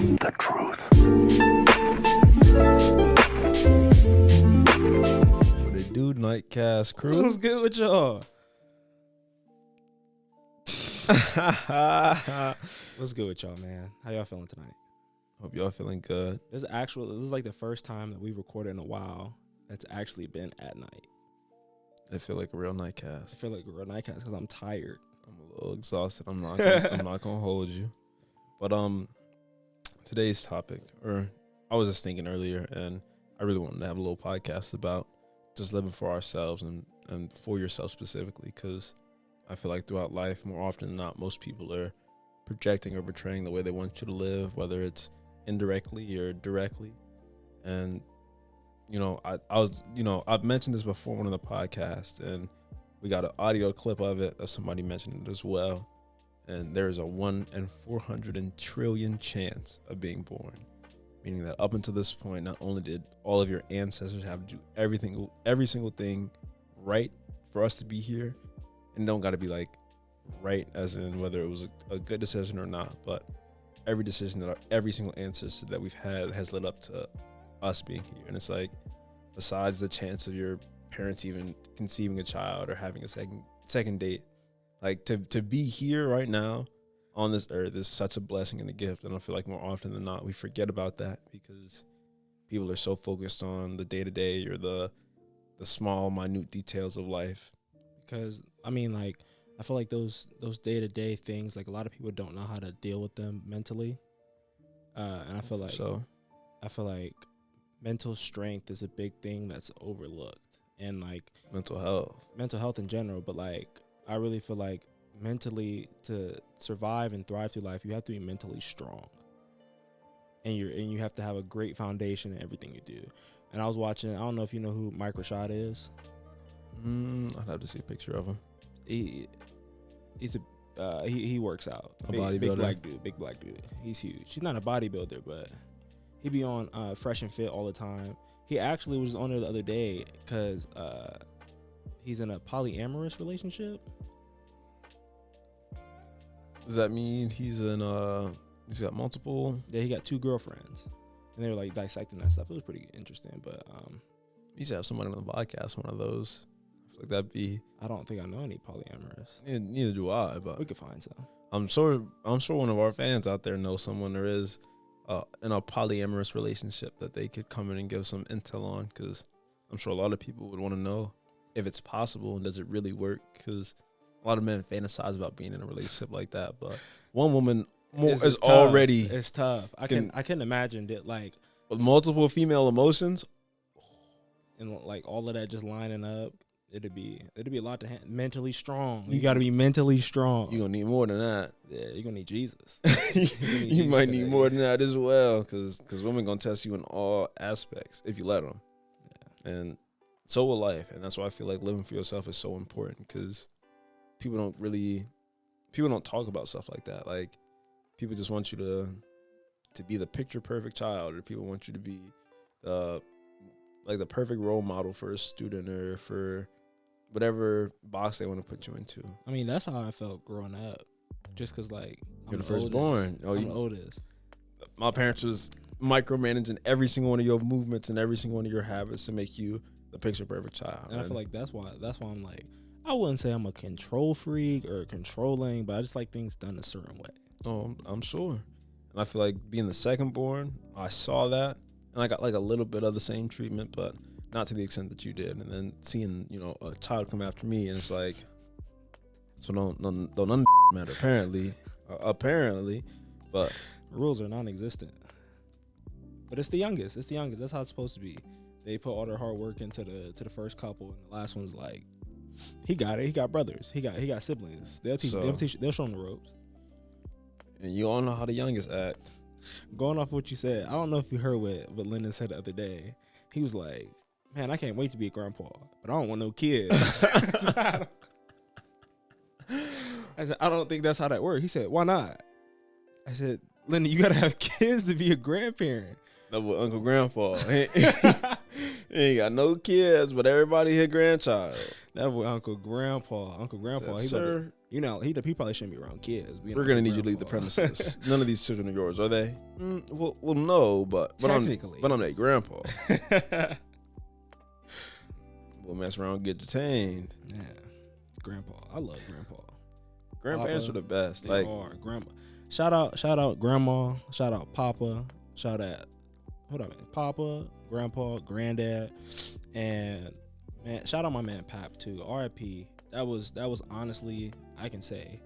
The truth. What it do, Nightcast crew? What's good with y'all? What's good with y'all, man? How y'all feeling tonight? Hope y'all feeling good. This is like the first time that we've recorded in a while that's actually been at night. I feel like a real I Nightcast. feel like a real nightcast because I'm tired. I'm a little exhausted. I'm not gonna hold you. But today's topic, or I was just thinking earlier, and I really wanted to have a little podcast about just living for ourselves and for yourself specifically, because I feel like throughout life, more often than not, most people are projecting or portraying the way they want you to live, whether it's indirectly or directly. And I've mentioned this before on one of the podcasts, and we got an audio clip of it of somebody mentioning it as well. And there's a 1 in 400 trillion chance of being born, meaning that up until this point, not only did all of your ancestors have to do every single thing right for us to be here, and don't got to be like right as in whether it was a good decision or not, but every decision that every single ancestor that we've had has led up to us being here. And it's like, besides the chance of your parents even conceiving a child or having a second date, like to be here right now on this earth is such a blessing and a gift. And I feel like more often than not, we forget about that because people are so focused on the day-to-day or the small, minute details of life. Because I mean, like, I feel like those day-to-day things, like, a lot of people don't know how to deal with them mentally. And I feel like mental strength is a big thing that's overlooked, and like mental health in general. But like, I really feel like mentally, to survive and thrive through life, you have to be mentally strong, and you have to have a great foundation in everything you do. And I was watching, I don't know if you know who Mike Rashad is. I'd have to see a picture of him. He works out. Bodybuilder. Big black dude. He's huge. He's not a bodybuilder, but he be on Fresh and Fit all the time. He actually was on there the other day because he's in a polyamorous relationship. Does that mean he's got multiple? Yeah, he got 2 girlfriends, and they were like dissecting that stuff. It was pretty interesting, but We used to have somebody on the podcast, one of those. I feel like that'd be. I don't think I know any polyamorous. Neither do I, but We could find some. I'm sure one of our fans out there knows someone there is in a polyamorous relationship that they could come in and give some intel on, because I'm sure a lot of people would want to know if it's possible and does it really work, because a lot of men fantasize about being in a relationship like that, but one woman is already. It's tough. I can imagine that, like, with multiple female emotions, and like all of that just lining up. It'd be a lot to handle. Mentally strong. You got to be mentally strong. You're going to need more than that. Yeah, you're going to need Jesus. You might need more than that as well, because women going to test you in all aspects if you let them. Yeah. And so will life. And that's why I feel like living for yourself is so important, because people don't talk about stuff like that. Like, people just want you to be the picture perfect child, or people want you to be the perfect role model for a student or for whatever box they want to put you into. I mean, that's how I felt growing up. Just because, like, you're the firstborn. I'm the oldest. My parents was micromanaging every single one of your movements and every single one of your habits to make you the picture perfect child. And I feel like that's why I'm like, I wouldn't say I'm a control freak or controlling, but I just like things done a certain way. Oh, I'm sure. And I feel like being the second born, I saw that, and I got like a little bit of the same treatment, but not to the extent that you did. And then seeing, a child come after me, and it's like, so don't matter apparently, but rules are non-existent. But it's the youngest. That's how it's supposed to be. They put all their hard work into the first couple, and the last one's like, he got it. He got brothers. He got siblings. They'll show him the ropes. And you all know how the youngest act. Going off what you said, I don't know if you heard what Lennon said the other day. He was like, man, I can't wait to be a grandpa, but I don't want no kids. I said, I don't think that's how that works. He said, why not? I said, Lennon, you got to have kids to be a grandparent. That was Uncle Grandpa. He ain't got no kids, but everybody his grandchild. That was Uncle Grandpa. Said, sir, You know, he probably shouldn't be around kids. We're gonna need you to leave the premises. None of these children are yours, are they? Well, no, but technically, but I'm their grandpa. We'll mess around, get detained. Yeah, grandpa. I love grandpa. Grandparents are the best. They are. Grandma. Shout out grandma. Shout out papa. Shout out papa, grandpa, granddad, and man, shout out my man Pap too. R.I.P. That was honestly, I can say,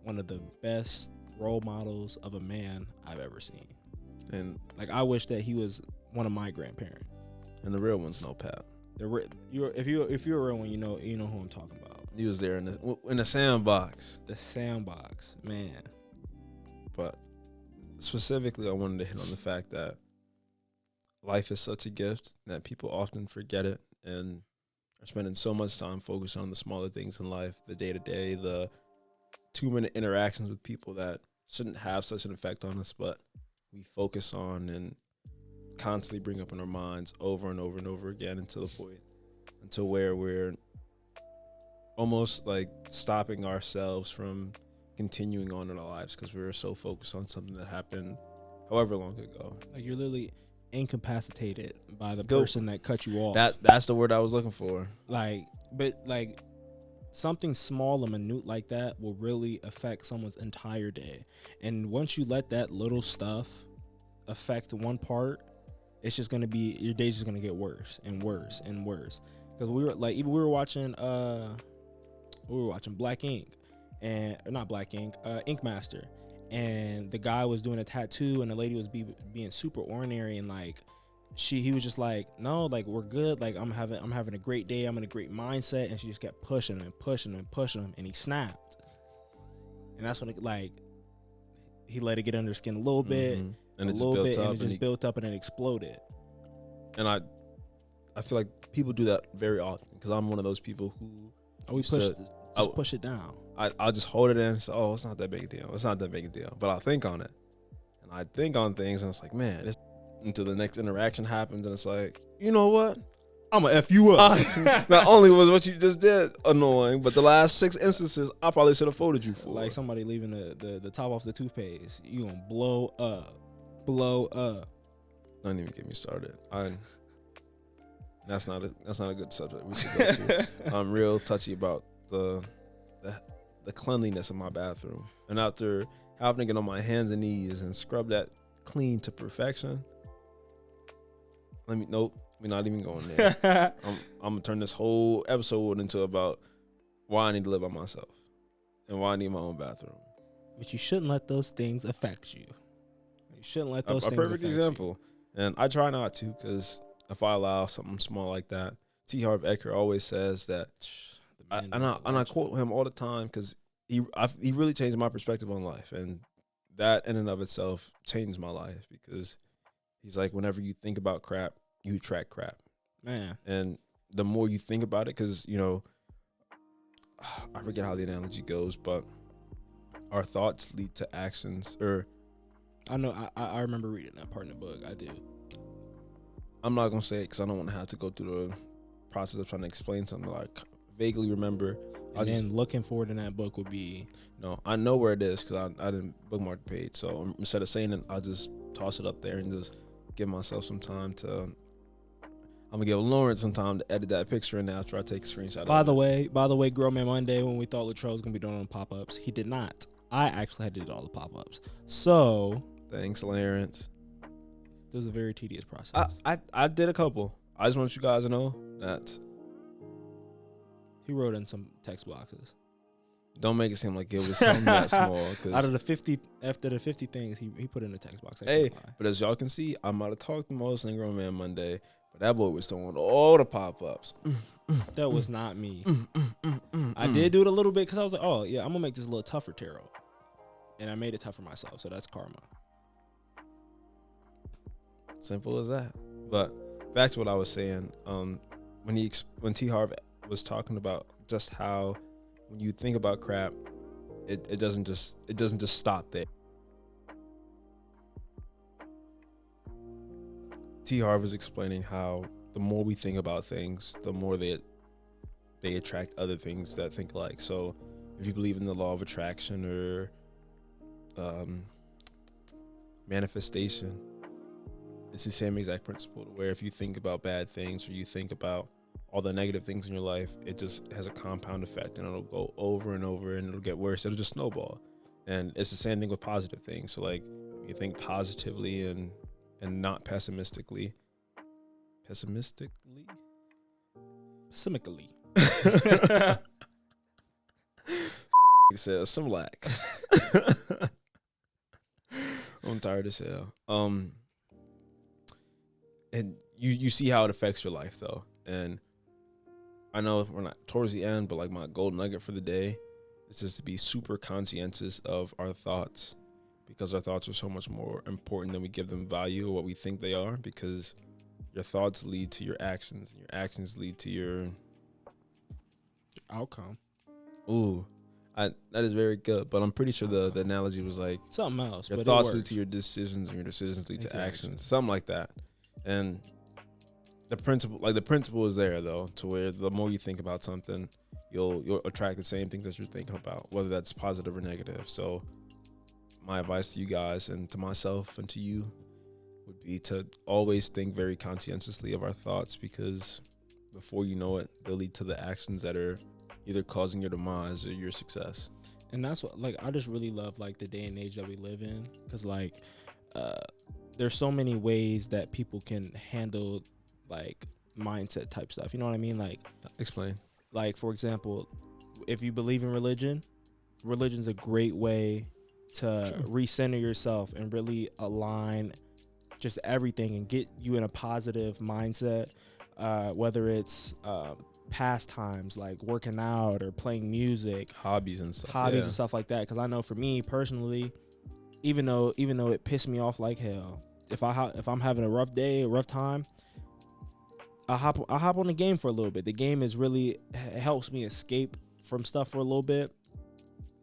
one of the best role models of a man I've ever seen. And like, I wish that he was one of my grandparents. And the real ones know Pap. If you're a real one, you know who I'm talking about. He was there in the Sandbox. The Sandbox, man. But specifically, I wanted to hit on the fact that life is such a gift that people often forget it and are spending so much time focused on the smaller things in life, the day-to-day, the 2-minute interactions with people that shouldn't have such an effect on us, but we focus on and constantly bring up in our minds over and over and over again until where we're almost like stopping ourselves from continuing on in our lives because we were so focused on something that happened however long ago. Like, you're literally incapacitated by the person that cut you off. That's the word I was looking for. But something small and minute like that will really affect someone's entire day. And once you let that little stuff affect one part, it's just gonna be, your day's just gonna get worse and worse and worse. Because we were watching Black Ink, and not Black Ink, Ink Master, and the guy was doing a tattoo, and the lady was being super ornery, and like he was just like, no, like, we're good, like I'm having a great day, I'm in a great mindset, and she just kept pushing and pushing and pushing him, and he snapped, and that's when he let it get under his skin a little bit, and it just built up and it exploded. And I feel like people do that very often because I'm one of those people who push it down. I'll just hold it in and say, oh, it's not that big a deal. It's not that big a deal. But I'll think on it. And I think on things and it's like, man, until the next interaction happens and it's like, you know what? I'm going to F you up. Not only was what you just did annoying, but the last 6 instances, I probably should have folded you for. Like somebody leaving the top off the toothpaste. You going to blow up. Blow up. Don't even get me started. That's not a good subject we should go to. I'm real touchy about the cleanliness of my bathroom. And after having to get on my hands and knees and scrub that clean to perfection, we're not even going there. I'm gonna turn this whole episode into about why I need to live by myself and why I need my own bathroom. But you shouldn't let those things affect you. You shouldn't let those things affect you. A perfect example. And I try not to, because if I allow something small like that, T. Harv Eker always says that, and I quote him all the time because he really changed my perspective on life, and that in and of itself changed my life because he's like, whenever you think about crap, you attract crap, man. And the more you think about it, because I forget how the analogy goes, but our thoughts lead to actions. Or I know I remember reading that part in the book. I do. I'm not gonna say it because I don't want to have to go through the process of trying to explain something. Like, vaguely remember. And then looking for it in that book would be. No, I know where it is because I didn't bookmark the page. So instead of saying it, I'll just toss it up there and just give myself some time to. I'm gonna give Lawrence some time to edit that picture and after I take a screenshot. By the way, Girl Man Monday, when we thought Latrell was gonna be doing pop-ups, he did not. I actually had to do all the pop-ups. So thanks, Lawrence. It was a very tedious process. I did a couple. I just want you guys to know that he wrote in some text boxes. Don't make it seem like it was something that small. Out of the 50, after the 50 things, he put in a text box. Hey, but as y'all can see, I might have talked the most in Grown Man Monday, but that boy was throwing all the pop-ups. That was not me. I did do it a little bit because I was like, oh, yeah, I'm going to make this a little tougher tarot. And I made it tougher myself, so that's karma. Simple as that. But back to what I was saying, when T. Harv was talking about just how when you think about crap, it doesn't just stop there. T. Harv is explaining how the more we think about things, the more they attract other things that think alike. So if you believe in the law of attraction or manifestation, it's the same exact principle, where if you think about bad things or you think about all the negative things in your life, it just has a compound effect, and it'll go over and over, and it'll get worse. It'll just snowball. And it's the same thing with positive things. So like, you think positively and not pessimistically. Pessimically. He says some lack. I'm tired as hell. And you see how it affects your life though. And I know we're not towards the end, but like my gold nugget for the day is just to be super conscientious of our thoughts, because our thoughts are so much more important than we give them value or what we think they are, because your thoughts lead to your actions, and your actions lead to your outcome. Ooh, that is very good, but I'm pretty sure the analogy was like something else. Your thoughts lead to your decisions, and your decisions lead to actions, something like that. And the principle is there though, to where the more you think about something, you'll attract the same things that you're thinking about, whether that's positive or negative. So my advice to you guys, and to myself and to you, would be to always think very conscientiously of our thoughts, because before you know it, they'll lead to the actions that are either causing your demise or your success. And that's what, like, I just really love like the day and age that we live in, because like there's so many ways that people can handle like mindset type stuff. You know what I mean? Like, explain. Like, for example, if you believe in religion's a great way to recenter yourself and really align just everything and get you in a positive mindset, whether it's pastimes like working out or playing music, hobbies and stuff like that. Because I know for me personally, even though it pissed me off like hell, if I'm having a rough day, a rough time, I hop on the game for a little bit. The game is really helps me escape from stuff for a little bit.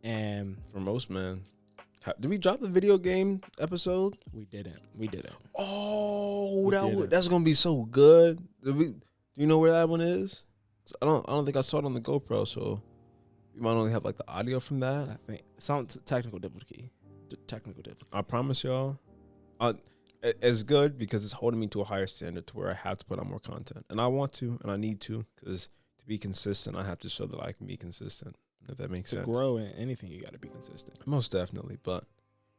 And for most men, did we drop the video game episode? We didn't. Oh, that's gonna be so good. Do you know where that one is? I don't think I saw it on the GoPro, so we might only have like the audio from that. I think some technical difficulty. I promise y'all, it's good because it's holding me to a higher standard to where I have to put out more content, and I want to, and I need to, because to be consistent, I have to show that I can be consistent. If that makes sense. To grow in anything, you got to be consistent. Most definitely, but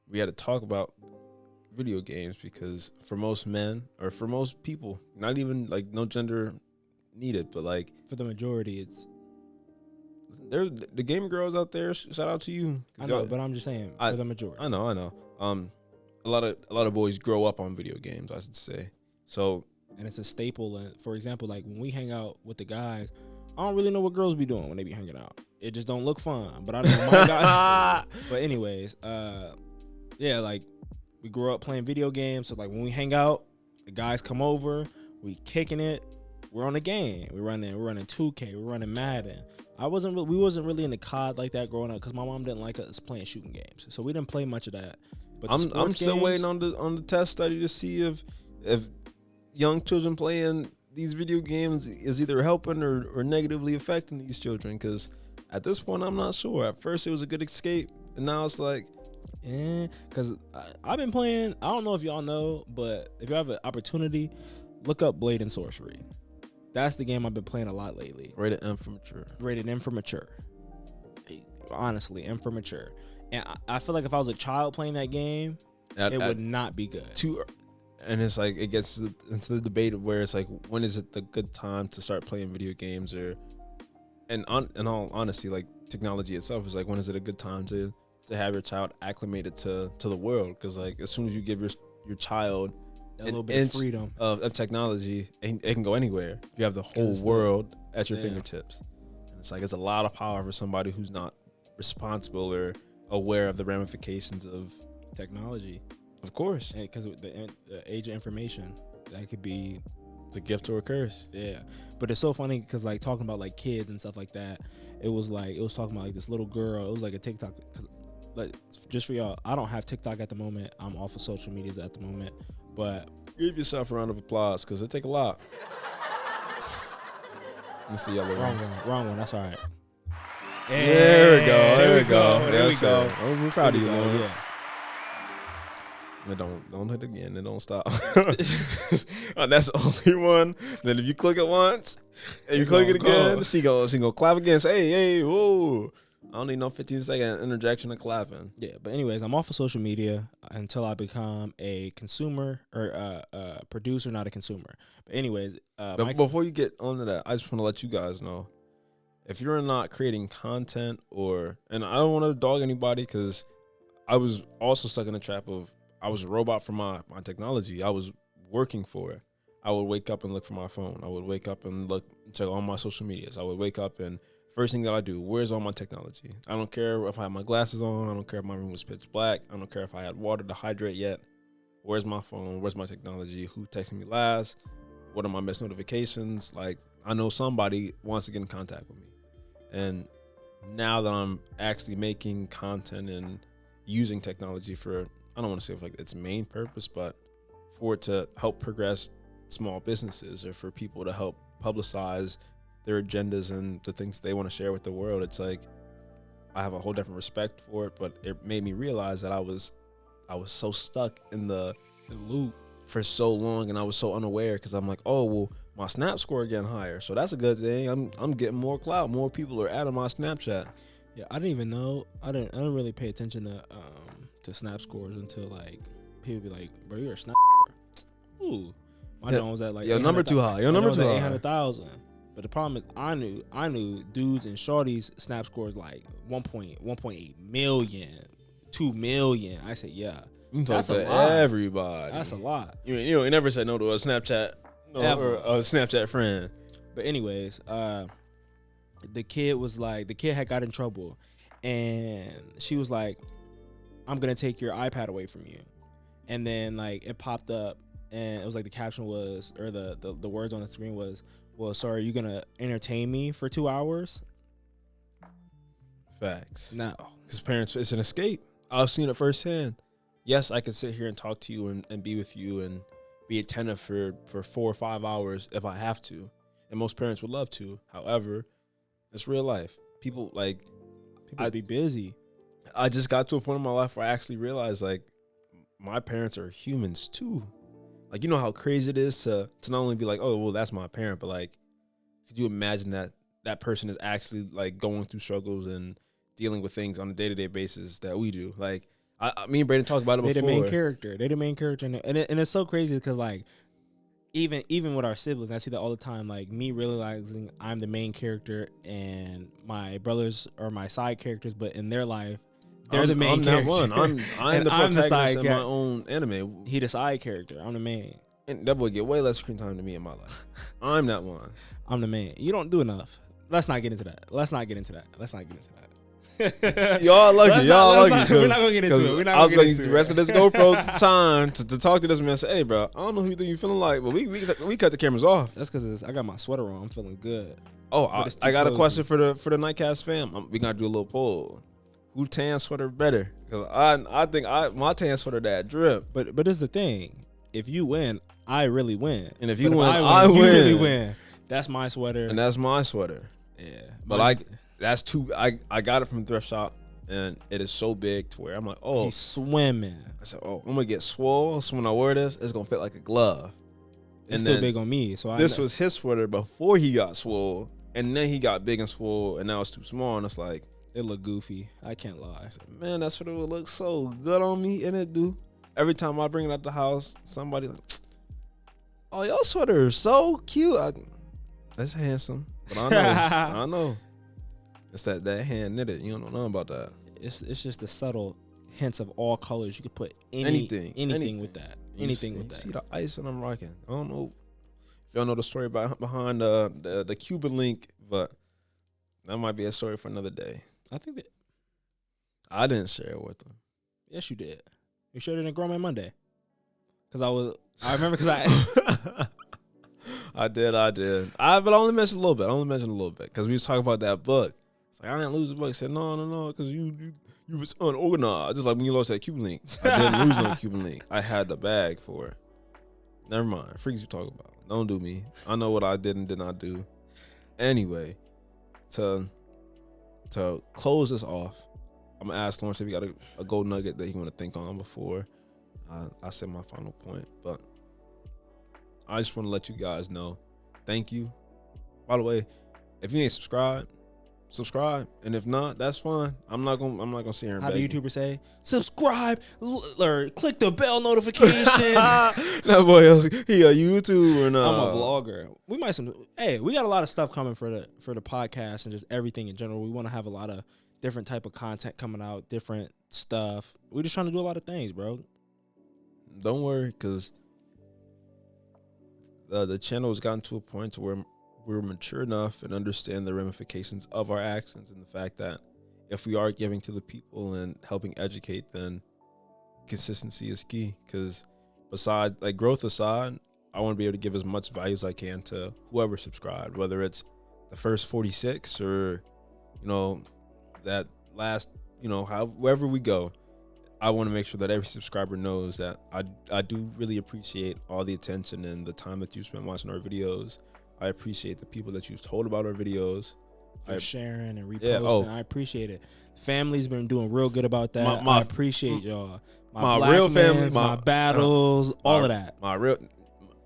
we had to talk about video games because for most men, or for most people, not even like no gender needed, but like for the majority, it's there. The game girls out there, shout out to you. I know, but I'm just saying for the majority. I know. A lot of boys grow up on video games, I should say. So, and it's a staple. And for example, like when we hang out with the guys, I don't really know what girls be doing when they be hanging out. It just don't look fun. But I know my guys. But anyways, yeah, like we grew up playing video games. So like when we hang out, the guys come over, we kicking it. We're on the game. We're running 2K. We're running Madden. We wasn't really into COD like that growing up because my mom didn't like us playing shooting games. So we didn't play much of that. But I'm still waiting on the test study to see if young children playing these video games is either helping or negatively affecting these children. Because at this point, I'm not sure. At first, it was a good escape, and now it's like, because I've been playing. I don't know if y'all know, but if you have an opportunity, look up Blade and Sorcery. That's the game I've been playing a lot lately. Rated M for mature. Rated M for mature. Honestly, M for mature. And I feel like if I was a child playing that game, it would not be good. And it's like it gets into the debate where it's like, when is it the good time to start playing video games? Or, in all honesty, like technology itself is like, when is it a good time to have your child acclimated to the world? Because like as soon as you give your child a little bit of freedom of technology, and it can go anywhere. You have the whole world at your fingertips. And it's like, it's a lot of power for somebody who's not responsible or aware of the ramifications of technology. Of course. Because the age of information, that could be a gift or a curse. Yeah. But it's so funny because like talking about like kids and stuff like that, it was talking about like this little girl. It was like a TikTok. Like, just for y'all, I don't have TikTok at the moment. I'm off of social medias at the moment. But give yourself a round of applause because it take a lot. That's the yellow Wrong one. That's all right. There we go. There we go. There we go. We're proud of you, There we go, Lawrence. yeah. Don't hit again. It don't stop. That's the only one. Then if you click it once, and you click it again, she gonna clap again. Say, hey, whoa. I don't need no 15-second interjection of clapping. Yeah, but anyways, I'm off of social media until I become a consumer or a producer, not a consumer. But anyways, but before you get onto that, I just want to let you guys know, if you're not creating content and I don't want to dog anybody, because I was also stuck in the trap of, I was a robot for my technology. I was working for it. I would wake up and look for my phone. I would wake up and check all my social medias. I would wake up and first thing that I do, where's all my technology? I don't care if I had my glasses on. I don't care if my room was pitch black. I don't care if I had water to hydrate yet. Where's my phone? Where's my technology? Who texted me last? What are my missed notifications? Like, I know somebody wants to get in contact with me. And now that I'm actually making content and using technology for, I don't want to say like its main purpose, but for it to help progress small businesses or for people to help publicize their agendas and the things they want to share with the world, it's like I have a whole different respect for it. But it made me realize that I was so stuck in the loop for so long, and I was so unaware, because I'm like, oh well, my Snap score getting higher, so that's a good thing. I'm getting more clout. More people are adding my Snapchat. Yeah, I didn't even know. I didn't really pay attention to Snap scores until like people be like, bro, you're a Snap score. Ooh, my phone was at like your number too high. Your number too high. 800,000. But the problem is, I knew dudes and shorties Snap scores like 1.8 million, 2 million. I said, yeah, that's a lot. Everybody. That's a lot. You never said no to a Snapchat or a Snapchat friend. But anyways, the kid had got in trouble, and she was like, I'm gonna take your iPad away from you. And then like it popped up, and it was like the caption was, or the words on the screen was, well, so are you gonna entertain me for 2 hours? Facts. No, because parents, it's an escape. I've seen it firsthand. Yes, I could sit here and talk to you and be with you and be attentive for 4 or 5 hours if I have to, and most parents would love to. However, it's real life. People be busy. I just got to a point in my life where I actually realized, like, my parents are humans too. Like, you know how crazy it is to not only be like, oh, well, that's my parent, but like, could you imagine that person is actually like going through struggles and dealing with things on a day-to-day basis that we do? Like, me and Brayden talked about it before. They the main character, and it's so crazy because like, even with our siblings, I see that all the time. Like, me realizing I'm the main character and my brothers are my side characters, but in their life, they're the main character. I'm that one. I'm the protagonist in my own anime. He the side character. I'm the main. And that boy get way less screen time than me in my life. I'm that one. I'm the main. You don't do enough. Let's not get into that. Y'all lucky. We're not gonna get into it. I was gonna use the rest of this GoPro time to talk to this man and say, hey, bro, I don't know who you think you're feeling like, but we cut the cameras off. That's because I got my sweater on. I'm feeling good. Oh, I got a question for the Nightcast fam. We gotta do a little poll. Who tan sweater better? Because I think my tan sweater that drip. But it's the thing. If you win, I really win. And if you win, I win. You really win. That's my sweater. And that's my sweater. Yeah. But that's too. I got it from the thrift shop, and it is so big to where I'm like, oh, he's swimming. I said, oh, I'm gonna get swole. So when I wear this, it's gonna fit like a glove. It's still big on me. So this was his sweater before he got swole, and then he got big and swole, and now it's too small, and it's like, it look goofy. I can't lie. I said, man, that sweater would look so good on me, and it do. Every time I bring it out the house, somebody like, oh, your sweater is so cute. That's handsome. But I know, I know. It's that hand knitted. You don't know nothing about that. It's just the subtle hints of all colors. You could put anything with that. Anything with that. See the ice that I'm rocking. I don't know if y'all know the story behind the Cuban link, but that might be a story for another day. I think that I didn't share it with them. Yes, you did. You shared it in Grown Man Monday. I remember because I I did. But I only mentioned a little bit. Because we was talking about that book. It's like, I didn't lose the book. I said, no, because you was unorganized. Just like when you lost that Cuban link. I didn't lose no Cuban link. I had the bag for it. Never mind. Freaks you talk about. Don't do me. I know what I did and did not do. Anyway, to to close this off, I'm gonna ask Lawrence if he got a gold nugget that he want to think on before I say my final point. But I just want to let you guys know, thank you. By the way, if you ain't subscribed, subscribe, and if not, that's fine. I'm not gonna sit here and how do beg you. YouTubers say? Subscribe or click the bell notification. That boy, he a YouTuber now. I'm a vlogger. We got a lot of stuff coming for the podcast and just everything in general. We want to have a lot of different type of content coming out, different stuff. We're just trying to do a lot of things, bro. Don't worry, because the channel has gotten to a point to where we're mature enough and understand the ramifications of our actions, and the fact that if we are giving to the people and helping educate, then consistency is key. Because besides, like, growth aside, I want to be able to give as much value as I can to whoever subscribed, whether it's the first 46 or, that last, however we go. I want to make sure that every subscriber knows that I do really appreciate all the attention and the time that you spent watching our videos. I appreciate the people that you've told about our videos. For sharing and reposting. Yeah, I appreciate it. Family's been doing real good about that. I appreciate y'all. My real family, my battles, all of that. My real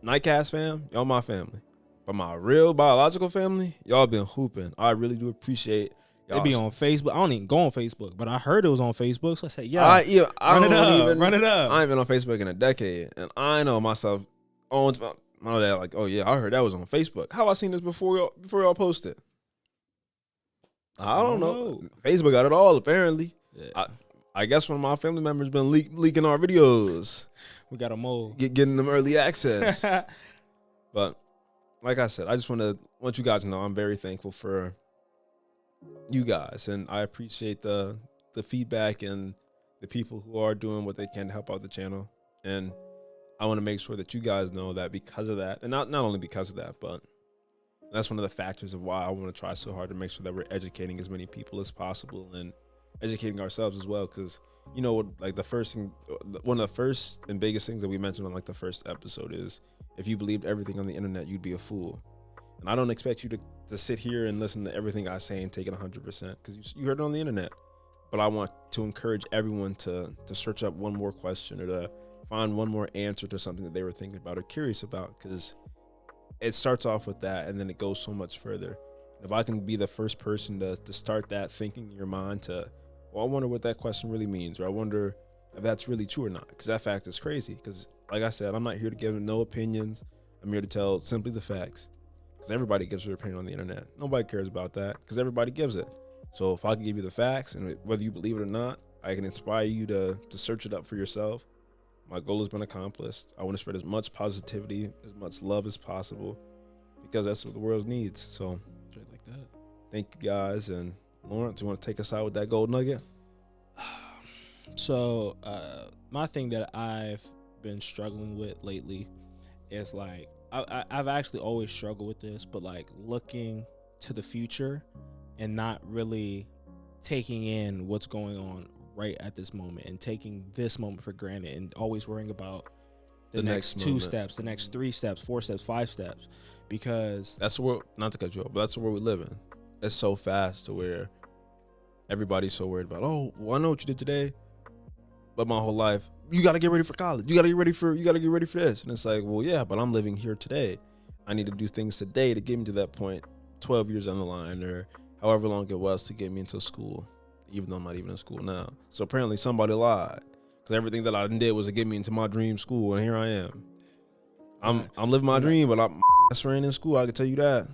Nightcast fam, y'all my family. But my real biological family, y'all been hooping. I really do appreciate y'all. They be on Facebook. I don't even go on Facebook, but I heard it was on Facebook, so I said, I run it up. I ain't been on Facebook in a decade, and I know myself owns my dad, like, oh yeah, I heard that was on Facebook. How I seen this before y'all posted? I don't know. Facebook got it all, apparently. Yeah. I guess one of my family members been leaking our videos. We got a mole. Getting them early access. But like I said, I just want you guys to know I'm very thankful for you guys, and I appreciate the feedback and the people who are doing what they can to help out the channel. And I want to make sure that you guys know that because of that, and not only because of that, but that's one of the factors of why I want to try so hard to make sure that we're educating as many people as possible and educating ourselves as well. Because, like the first thing, one of the first and biggest things that we mentioned on like the first episode is, if you believed everything on the internet, you'd be a fool. And I don't expect you to sit here and listen to everything I say and take it 100%, because you heard it on the internet. But I want to encourage everyone to search up one more question or to find one more answer to something that they were thinking about or curious about, because it starts off with that and then it goes so much further. If I can be the first person to start that thinking in your mind to, well, I wonder what that question really means, or I wonder if that's really true or not, because that fact is crazy. Because like I said, I'm not here to give no opinions. I'm here to tell simply the facts, because everybody gives their opinion on the internet. Nobody cares about that because everybody gives it. So if I can give you the facts, and whether you believe it or not, I can inspire you to search it up for yourself. My goal has been accomplished. I want to spread as much positivity, as much love as possible, because that's what the world needs. So, straight like that. Thank you guys. And Lawrence, you want to take us out with that gold nugget? So, my thing that I've been struggling with lately is like, I've actually always struggled with this, but like looking to the future and not really taking in what's going on right at this moment, and taking this moment for granted, and always worrying about the next 2 steps, the next 3 steps, 4 steps, 5 steps, because that's where, not to cut you off, but that's where we live in. It's so fast to where everybody's so worried about, oh, well, I know what you did today, but my whole life, you got to get ready for college. You got to get ready for this. And it's like, well, yeah, but I'm living here today. I need to do things today to get me to that point 12 years down the line, or however long it was to get me into school, even though I'm not even in school now. So apparently somebody lied, because everything that I did was to get me into my dream school, and here I am. I'm living my dream, but I'm ran in school. I can tell you that,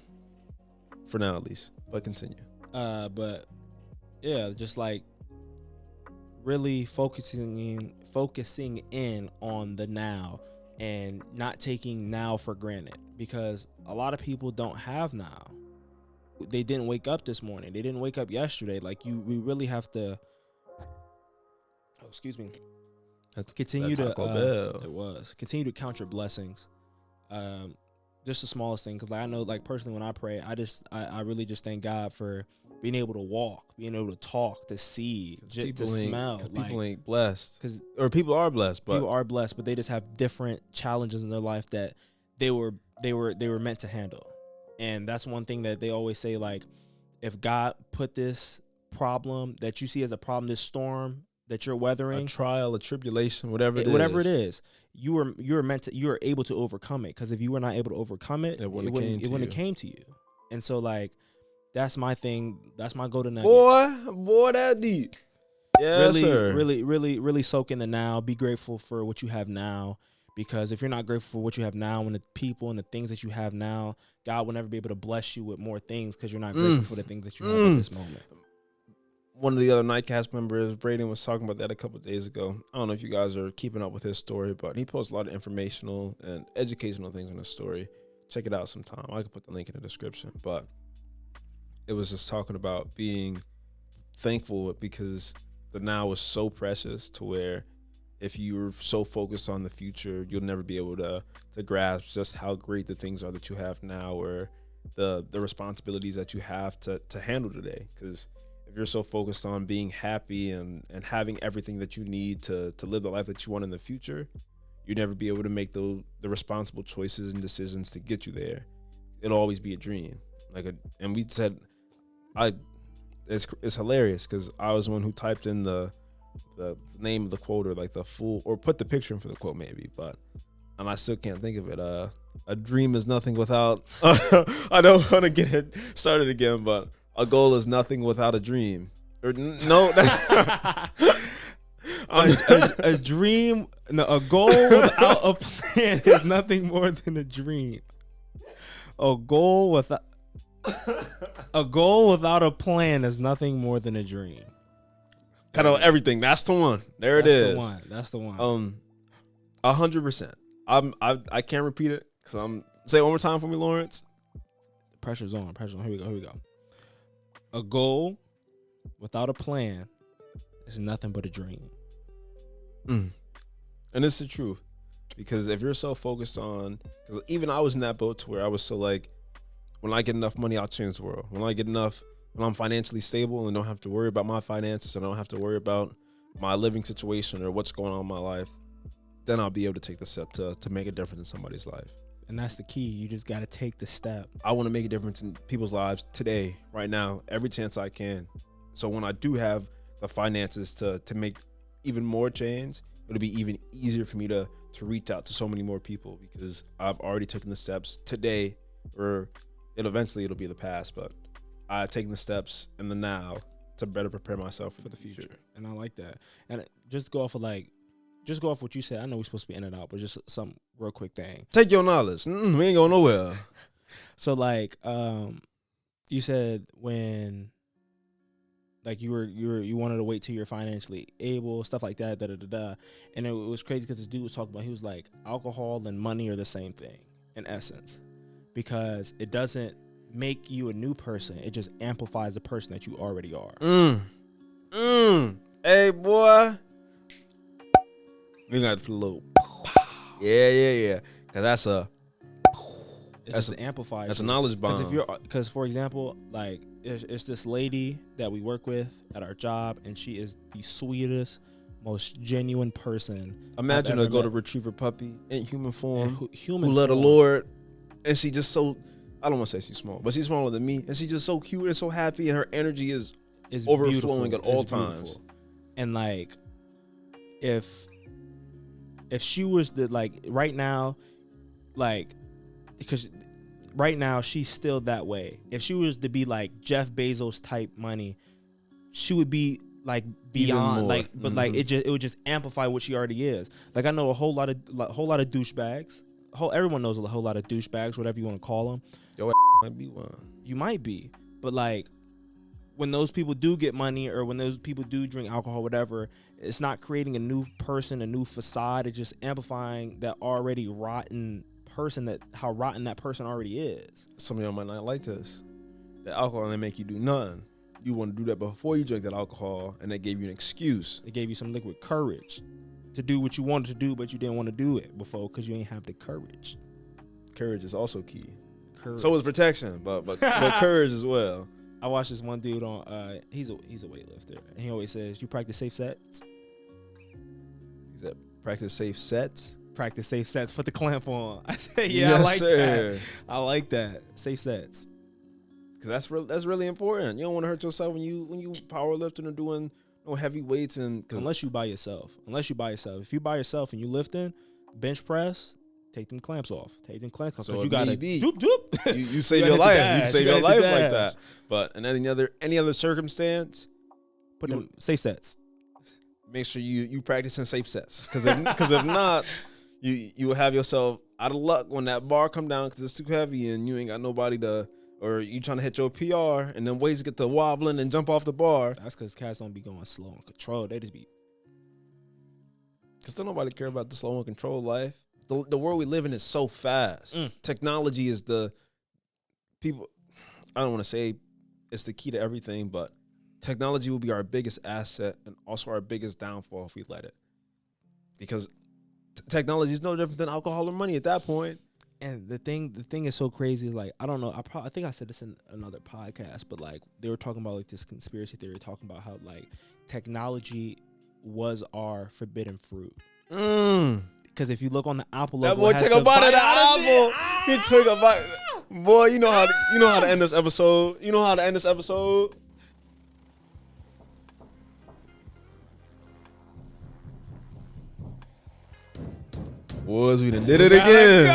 for now at least. But continue. But yeah, just like really focusing in on the now, and not taking now for granted, because a lot of people don't have now. They didn't wake up this morning. They didn't wake up yesterday. Like we really have to. Oh, excuse me. Continue to count your blessings. Just the smallest thing, because like, I know, like personally, when I pray, I really just thank God for being able to walk, being able to talk, to see, to smell. People ain't blessed, or people are blessed, but they just have different challenges in their life that they were meant to handle. And that's one thing that they always say, like, if God put this problem that you see as a problem, this storm that you're weathering, a trial, a tribulation, whatever it is, you are able to overcome it. Because if you were not able to overcome it, it wouldn't have came to you. And so, like, that's my thing. That's my golden nugget. Boy, that deep. Yeah, really, sir. really soak in the now. Be grateful for what you have now. Because if you're not grateful for what you have now and the people and the things that you have now, God will never be able to bless you with more things because you're not grateful for the things that you have at this moment. One of the other Nightcast members, Braden, was talking about that a couple of days ago. I don't know if you guys are keeping up with his story, but he posts a lot of informational and educational things in his story. Check it out sometime. I can put the link in the description. But it was just talking about being thankful because the now is so precious to where if you're so focused on the future, you'll never be able to grasp just how great the things are that you have now or the responsibilities that you have to handle today. Because if you're so focused on being happy and having everything that you need to live the life that you want in the future, you'll never be able to make the responsible choices and decisions to get you there. It'll always be a dream. And we said, it's hilarious because I was the one who typed in the name of the quote or like the full, or put the picture in for the quote maybe, and I still can't think of it. A dream is nothing without, I don't want to get it started again, but a goal is nothing without a dream. Or no, a dream, no, a goal without a plan is nothing more than a dream. A goal without a plan is nothing more than a dream. Kind of everything. That's the one. That's the one. 100%. I can't repeat it because say it one more time for me, Lawrence. Pressure's on. Here we go. A goal without a plan is nothing but a dream. And it's the truth, because if you're so focused on, because even I was in that boat to where I was so like, when I get enough money, I'll change the world. When I'm financially stable and don't have to worry about my finances, and I don't have to worry about my living situation or what's going on in my life, then I'll be able to take the step to make a difference in somebody's life. And that's the key. You just got to take the step. I want to make a difference in people's lives today, right now, every chance I can. So when I do have the finances to make even more change, it'll be even easier for me to reach out to so many more people because I've already taken the steps today, or it'll be the past, but I've taken the steps in the now to better prepare myself for the future. And I like that. And just go off what you said. I know we're supposed to be in and out, but just some real quick thing. Take your knowledge. We ain't going nowhere. So like, you said when, like you wanted to wait till you're financially able, stuff like that, and it was crazy because this dude was talking about, he was like, alcohol and money are the same thing in essence, because it doesn't make you a new person. It just amplifies the person that you already are. Hey, boy. We got to put a little. Yeah. Because that's an amplifier. That's a knowledge bomb. Because for example, like it's this lady that we work with at our job, and she is the sweetest, most genuine person. Imagine a golden retriever puppy in human form, who love the Lord, and she just so. I don't want to say she's small, but she's smaller than me, and she's just so cute and so happy, and her energy is overflowing at all times. And like, if she was right now, like, because right now she's still that way. If she was to be like Jeff Bezos type money, she would be like beyond, like, but like it would just amplify what she already is. Like, I know a whole lot of douchebags. Everyone knows a whole lot of douchebags, whatever you want to call them. Yo, might be one. You might be, but like, when those people do get money, or when those people do drink alcohol, whatever, it's not creating a new person, a new facade. It's just amplifying that already rotten person, how rotten that person already is. Some of y'all might not like this. That alcohol didn't make you do nothing. You want to do that before you drink that alcohol, and they gave you an excuse. They gave you some liquid courage to do what you wanted to do, but you didn't want to do it before because you ain't have the courage. Courage is also key. Courage. So is protection, but courage as well. I watched this one dude on, he's a weightlifter, and he always says, you practice safe sets? He said, practice safe sets? Practice safe sets. Put the clamp on. I said, yeah, yes, I like that. I like that. Safe sets. Because that's really important. You don't want to hurt yourself when you powerlifting or doing no heavy weights unless you by yourself. If you by yourself and you lifting bench press, take them clamps off. So you gotta doop doop. You save your life. You save your life like that. But in any other circumstance, put them safe sets. Make sure you practicing safe sets. Because if not, you will have yourself out of luck when that bar come down because it's too heavy and you ain't got nobody to. Or you trying to hit your PR and then weights get to wobbling and jump off the bar. That's because cats don't be going slow and control. They just be. Because don't nobody care about the slow and control life. The world we live in is so fast. Technology is the people. I don't want to say it's the key to everything, but technology will be our biggest asset and also our biggest downfall if we let it. Because technology is no different than alcohol or money at that point. And the thing is so crazy. Like, I don't know. I think I said this in another podcast, but like they were talking about like this conspiracy theory, talking about how like technology was our forbidden fruit. Because if you look on the Apple logo, that boy took a bite of the apple. He took a bite. Boy, you know how to end this episode. You know how to end this episode. We done did it again.